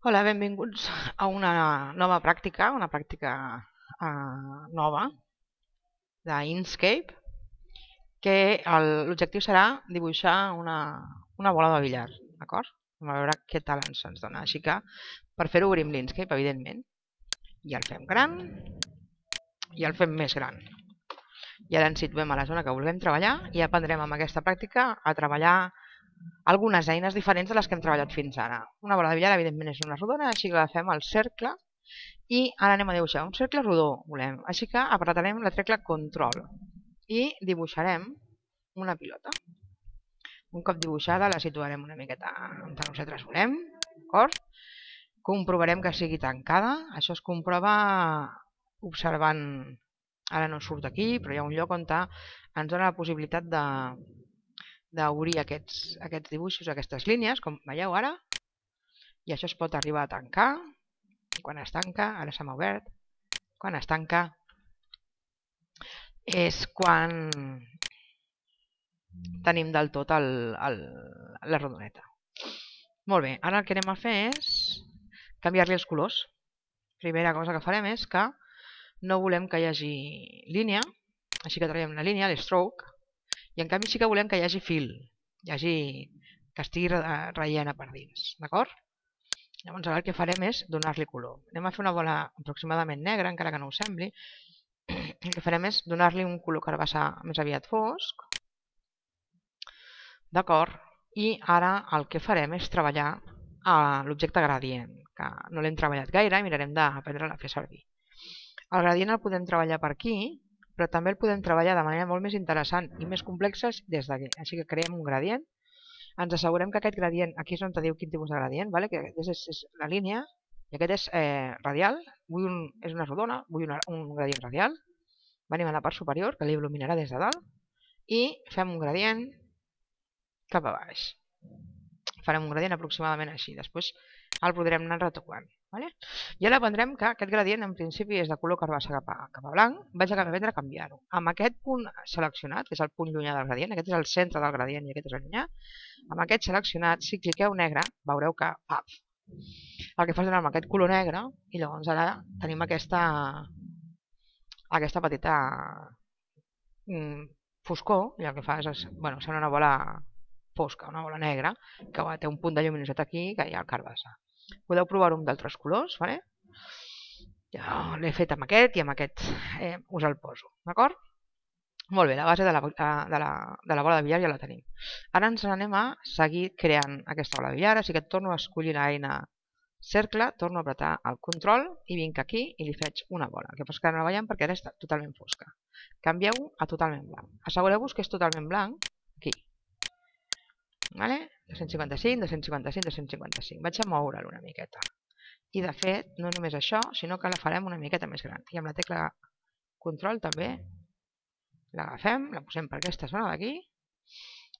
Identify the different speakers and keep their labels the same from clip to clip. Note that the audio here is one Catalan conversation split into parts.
Speaker 1: Hola, benvinguts a una nova pràctica, nova d'Inkscape, que l'objectiu serà dibuixar una bola de billar, d'acord? A veure què tal ens dona. Així que, per fer-ho, obrim l'Inkscape, evidentment, i el fem gran, i el fem més gran. I ara ens situem a la zona que vulguem treballar i aprendrem amb aquesta pràctica a treballar algunes eines diferents de les que hem treballat fins ara. Una bola de billar, evidentment, és una rodona, així que agafem el cercle i ara anem a dibuixar un cercle rodó, volem. Així que apretarem la tecla Control i dibuixarem una pilota. Un cop dibuixada la situarem una miqueta on nosaltres volem, d'acord? Comprovarem que sigui tancada. Això es comprova observant, ara no surt aquí, però hi ha un lloc on ens dona la possibilitat d'obrir aquests dibuixos, aquestes línies, com veieu ara, i això es pot arribar a tancar, i quan es tanca, ara se m'ha obert, quan es tanca és quan tenim del tot la rodoneta. Molt bé, ara el que anem a fer és canviar-li els colors. Primera cosa que farem és que no volem que hi hagi línia, així que traiem la línia, l'stroke, i en canvi sí que volem que hi hagi fil, que estigui rellena per dins, d'acord? Llavors ara el que farem és donar-li color. Anem a fer una bola aproximadament negra, encara que no ho sembli. El que farem és donar-li un color carbassà més aviat fosc, d'acord? I ara el que farem és treballar l'objecte gradient, que no l'hem treballat gaire i mirarem d'aprendre a fer servir. El gradient el podem treballar per aquí, però també el podem treballar de manera molt més interessant i més complexa des d'aquí. Així que creem un gradient, ens assegurem que aquest gradient, aquí és on te diu quin tipus de gradient, vale? Que és la línia, i aquest és radial, és una rodona, vull un gradient radial, venim a la part superior, que l'il·luminarà des de dalt, i fem un gradient cap a baix. Farem un gradient aproximadament així, després el podrem anar retocant. Vale? I ara aprendrem que aquest gradient en principi és de color carbassa cap a blanc, vaig aprendre a canviar-ho. Amb aquest punt seleccionat, que és el punt llunyà del gradient, aquest és el centre del gradient i aquest és el llunyà, amb aquest seleccionat, si cliqueu negre, veureu que el que fa és donar-me aquest color negre i llavors ara tenim aquesta petita foscor i el que fa és, bueno, sembla una bola fosca, una bola negra, que té un punt de lluminositat aquí que hi ha el carbassa. Podeu provar-ho amb d'altres colors, vale? Ja l'he fet amb aquest i amb aquest us el poso, d'acord? Molt bé, la base de la bola de billar ja la tenim. Ara ens anem a seguir creant aquesta bola de billar, així que torno a escollir l'eina cercle, torno a apretar el control i vinc aquí i li faig una bola. El que passa que ara no la veiem perquè ara està totalment fosca. Canvieu a totalment blanc. Assegureu-vos que és totalment blanc, aquí. Vale? 255, 255, 255. Vaig a moure'l una miqueta. I de fet, no només això, sinó que la farem una miqueta més gran. I amb la tecla control també l'agafem, la posem per aquesta zona d'aquí.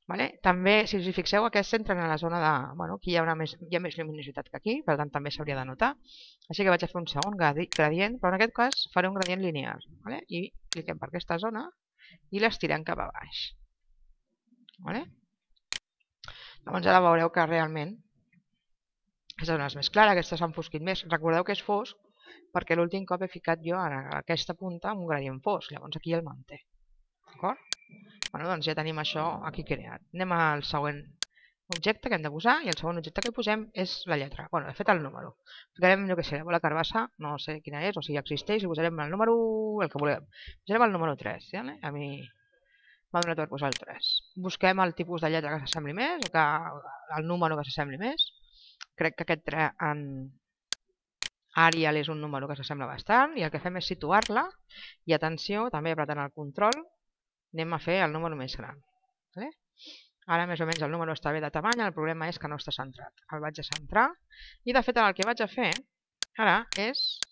Speaker 1: Vale? També, si us hi fixeu, aquests entren a la zona de... Bueno, aquí hi ha més luminositat que aquí, per tant també s'hauria de notar. Així que vaig a fer un segon gradient, però en aquest cas faré un gradient lineal. Vale? I cliquem per aquesta zona i l'estirem cap a baix. Vale? Llavors ara veureu que realment aquesta zona és més clara, aquesta s'ha enfosquit més. Recordeu que és fosc perquè l'últim cop he ficat jo en aquesta punta un gradient fosc, llavors aquí el manté. D'acord? Bueno, doncs ja tenim això aquí creat. Anem al següent objecte que hem de posar i el segon objecte que posem és la lletra. Bueno, de fet el número. Ficarem, jo què sé, la bola carbassa, no sé quina és o si ja existeix, i posarem el número, el que volem. Posarem el número 3, ja? A mi m'ha donat per posar el 3. Busquem el tipus de lletra que s'assembli més, o que el número que s'assembli més. Crec que aquest en Arial és un número que s'assembla bastant i el que fem és situar-la i atenció, també apretant el control, anem a fer el número més gran. Vale? Ara més o menys el número està bé de tamany, el problema és que no està centrat. El vaig a centrar i de fet el que vaig a fer ara és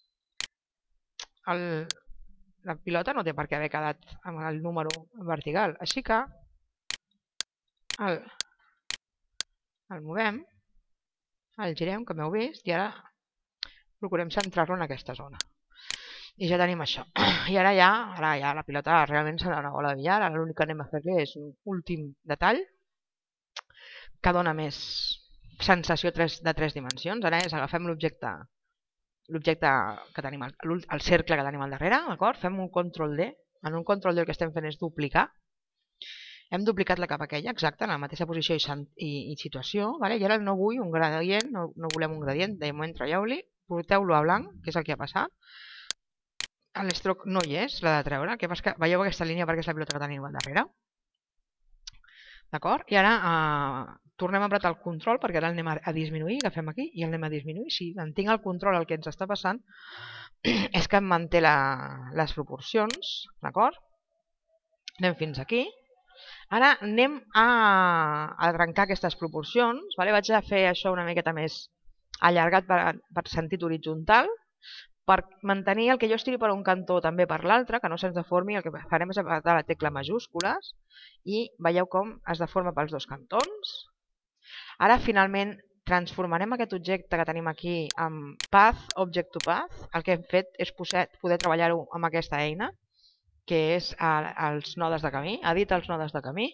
Speaker 1: la pilota no té per què haver quedat amb el número vertical, així que el movem, el girem com heu vist i ara procurem centrar-lo en aquesta zona. I ja tenim això. I ara ja la pilota realment serà una bola de billar, ara l'únic que anem a fer-li és un últim detall que dona més sensació de 3 dimensions. Ara agafem l'objecte que tenim, el cercle que tenim al darrere, d'acord? Fem un control D. En un control D el que estem fent és duplicar. Hem duplicat la capa aquella, exacte, en la mateixa posició i situació, vale? I ara no vull un gradient, no volem un gradient, de moment traieu-li, porteu-lo a blanc, que és el que ha passat. L'estroc no hi és, l'ha de treure, que veieu aquesta línia perquè és la pilota que tenim al darrere. D'acord? I ara tornem a apretar el control perquè ara el anem a disminuir, agafem aquí i el anem a disminuir. Si en tinc el control, el que ens està passant és que em manté les proporcions, d'acord? Anem fins aquí. Ara anem a trencar aquestes proporcions. Vale? Vaig a fer això una miqueta més allargat per sentit horitzontal, per mantenir el que jo estiri per un cantó també per l'altre, que no se'ns deformi. El que farem és apretar la tecla majúscules i veieu com es deforma pels dos cantons. Ara finalment transformarem aquest objecte que tenim aquí en Path, Object to Path. El que hem fet és poder treballar-ho amb aquesta eina, que és els nodes de camí, edita els nodes de camí,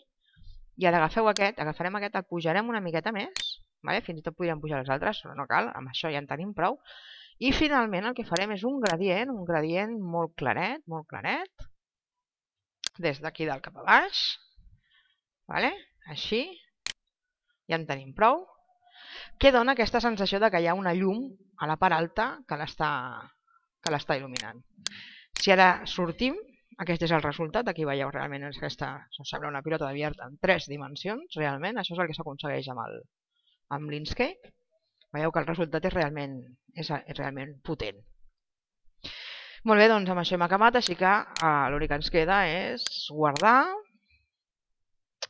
Speaker 1: i ara agafarem aquest, el pujarem una miqueta més, vale? Fins i tot podríem pujar els altres, però no cal, amb això ja en tenim prou. I finalment el que farem és un gradient molt claret, des d'aquí dalt cap a baix, vale? Així, ja en tenim prou, que dona aquesta sensació de que hi ha una llum a la part alta que l'està il·luminant. Si ara sortim, aquest és el resultat, aquí veieu realment això sembla una pilota de billar en 3 dimensions, realment, això és el que s'aconsegueix amb l'Inkscape. Veieu que el resultat és realment potent. Molt bé, doncs amb això hem acabat, així que l'únic que ens queda és guardar.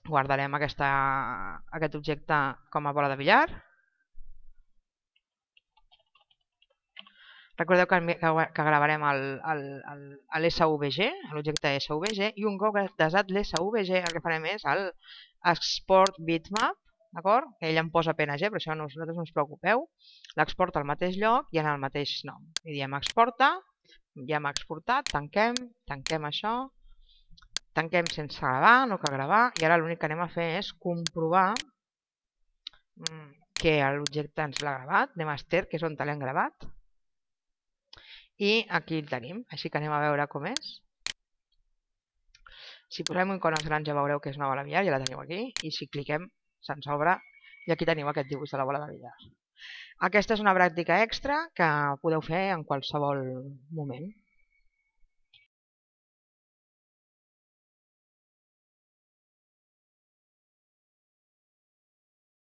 Speaker 1: Guardarem aquest objecte com a bola de billar. Recordeu que gravarem l'SVG, l'objecte SVG, i un cop desat l'SVG el que farem és l'export bitmap, d'acord? Que ell em posa PNG, però això vosaltres no us preocupeu. L'exporta al mateix lloc i en el mateix nom. I diem exporta, ja m'ha exportat, tanquem això, tanquem sense gravar, no cal gravar, i ara l'únic que anem a fer és comprovar que l'objecte ens l'ha gravat. Anem a Ester, que és on l'hem gravat. I aquí el tenim, així que anem a veure com és. Si posem icones grans ja veureu que és una bola de billar, ja la teniu aquí, i si cliquem se'ns obre i aquí teniu aquest dibuix de la bola de billar. Aquesta és una pràctica extra que podeu fer en qualsevol moment.